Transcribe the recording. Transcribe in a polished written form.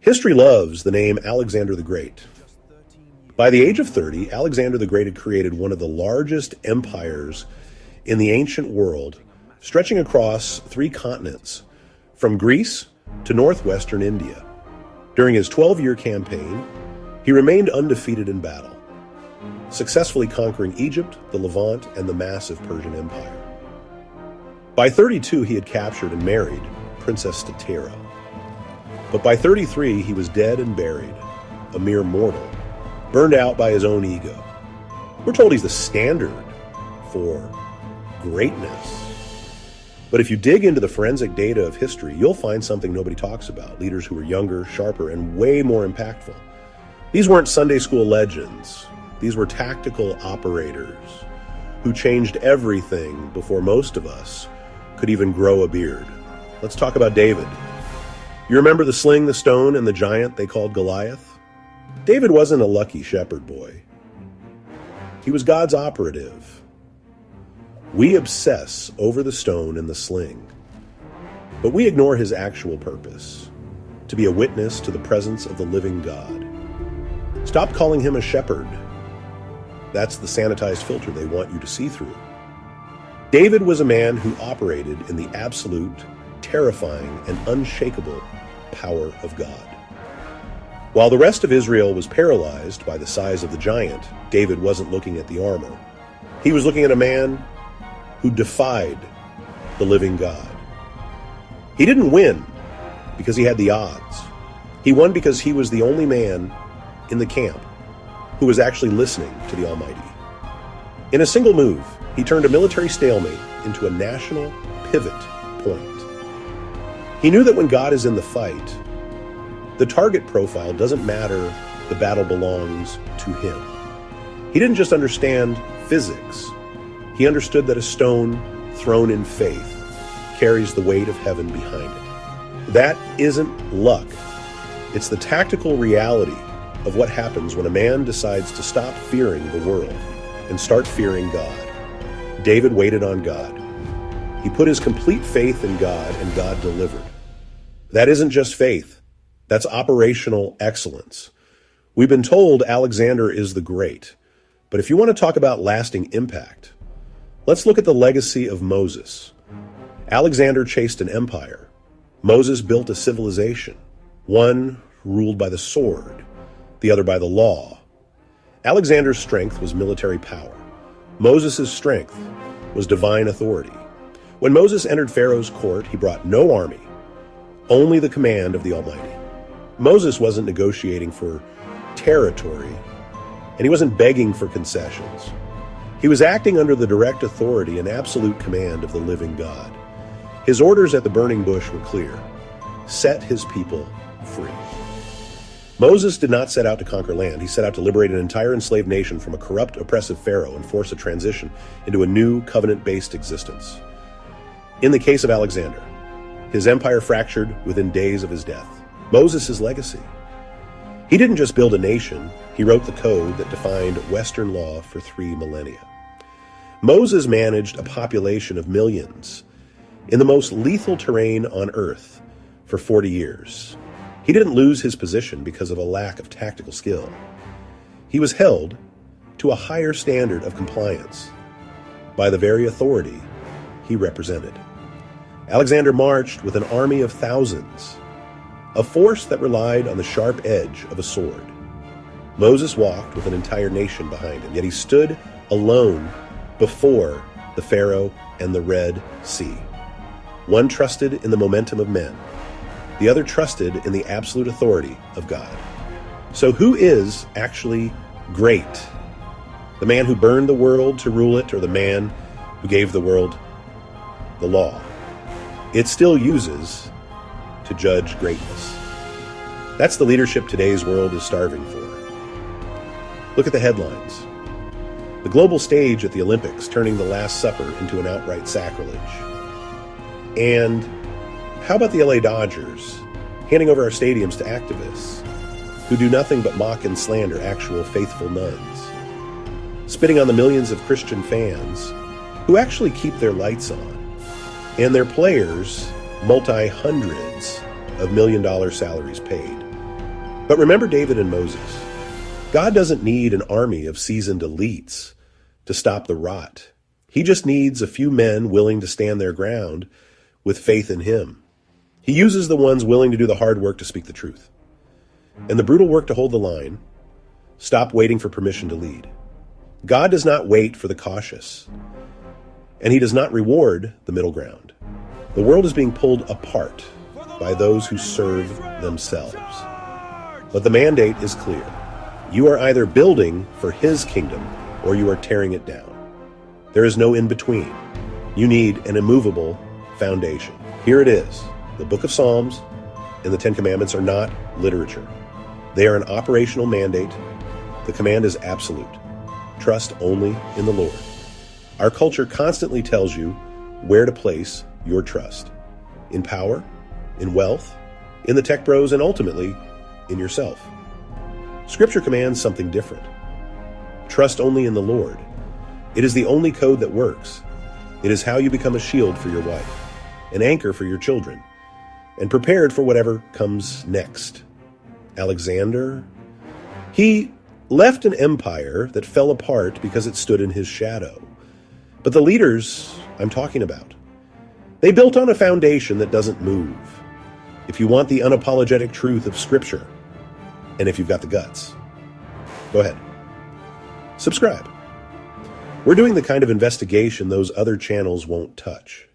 History loves the name Alexander the Great. By the age of 30, Alexander the Great had created one of the largest empires in the ancient world, stretching across 3 continents, from Greece to northwestern India. During his 12-year campaign, he remained undefeated in battle, successfully conquering Egypt, the Levant, and the massive Persian Empire. By 32, he had captured and married Princess Statira. But by 33, he was dead and buried, a mere mortal, burned out by his own ego. We're told he's the standard for greatness. But if you dig into the forensic data of history, you'll find something nobody talks about: leaders who were younger, sharper, and way more impactful. These weren't Sunday school legends. These were tactical operators who changed everything before most of us could even grow a beard. Let's talk about David. You remember the sling, the stone, and the giant they called Goliath? David wasn't a lucky shepherd boy. He was God's operative. We obsess over the stone and the sling, but we ignore his actual purpose: to be a witness to the presence of the living God. Stop calling him a shepherd. That's the sanitized filter they want you to see through. David was a man who operated in the absolute, terrifying, and unshakable power of God. While the rest of Israel was paralyzed by the size of the giant, David wasn't looking at the armor. He was looking at a man who defied the living God. He didn't win because he had the odds. He won because he was the only man in the camp who was actually listening to the Almighty. In a single move, he turned a military stalemate into a national pivot point. He knew that when God is in the fight, the target profile doesn't matter, the battle belongs to him. He didn't just understand physics. He understood that a stone thrown in faith carries the weight of heaven behind it. That isn't luck. It's the tactical reality of what happens when a man decides to stop fearing the world and start fearing God. David waited on God. He put his complete faith in God, and God delivered. That isn't just faith. That's operational excellence. We've been told Alexander is the Great. But if you want to talk about lasting impact, let's look at the legacy of Moses. Alexander chased an empire. Moses built a civilization, one ruled by the sword, the other by the law. Alexander's strength was military power. Moses' strength was divine authority. When Moses entered Pharaoh's court, he brought no army, only the command of the Almighty. Moses wasn't negotiating for territory, and he wasn't begging for concessions. He was acting under the direct authority and absolute command of the living God. His orders at the burning bush were clear: set his people free. Moses did not set out to conquer land. He set out to liberate an entire enslaved nation from a corrupt, oppressive Pharaoh and force a transition into a new covenant-based existence. In the case of Alexander, his empire fractured within days of his death. Moses' legacy: he didn't just build a nation, he wrote the code that defined Western law for 3 millennia. Moses managed a population of millions in the most lethal terrain on earth for 40 years. He didn't lose his position because of a lack of tactical skill. He was held to a higher standard of compliance by the very authority he represented. Alexander marched with an army of thousands, a force that relied on the sharp edge of a sword. Moses walked with an entire nation behind him, yet he stood alone before the Pharaoh and the Red Sea. One trusted in the momentum of men. The other trusted in the absolute authority of God. So who is actually great? The man who burned the world to rule it, or the man who gave the world the law it still uses to judge greatness? That's the leadership today's world is starving for. Look at the headlines. The global stage at the Olympics turning the Last Supper into an outright sacrilege. And how about the LA Dodgers handing over our stadiums to activists who do nothing but mock and slander actual faithful nuns, spitting on the millions of Christian fans who actually keep their lights on, and their players multi-hundreds of million-dollar salaries paid? But remember David and Moses. God doesn't need an army of seasoned elites to stop the rot. He just needs a few men willing to stand their ground with faith in him. He uses the ones willing to do the hard work to speak the truth. And the brutal work to hold the line. Stop waiting for permission to lead. God does not wait for the cautious. And he does not reward the middle ground. The world is being pulled apart by those who serve themselves. But the mandate is clear. You are either building for his kingdom or you are tearing it down. There is no in between. You need an immovable foundation. Here it is. The book of Psalms and the Ten Commandments are not literature. They are an operational mandate. The command is absolute. Trust only in the Lord. Our culture constantly tells you where to place your trust. In power, in wealth, in the tech bros, and ultimately, in yourself. Scripture commands something different. Trust only in the Lord. It is the only code that works. It is how you become a shield for your wife, an anchor for your children, and prepared for whatever comes next. Alexander, he left an empire that fell apart because it stood in his shadow. But the leaders I'm talking about, they built on a foundation that doesn't move. If you want the unapologetic truth of Scripture, and if you've got the guts, go ahead. Subscribe. We're doing the kind of investigation those other channels won't touch.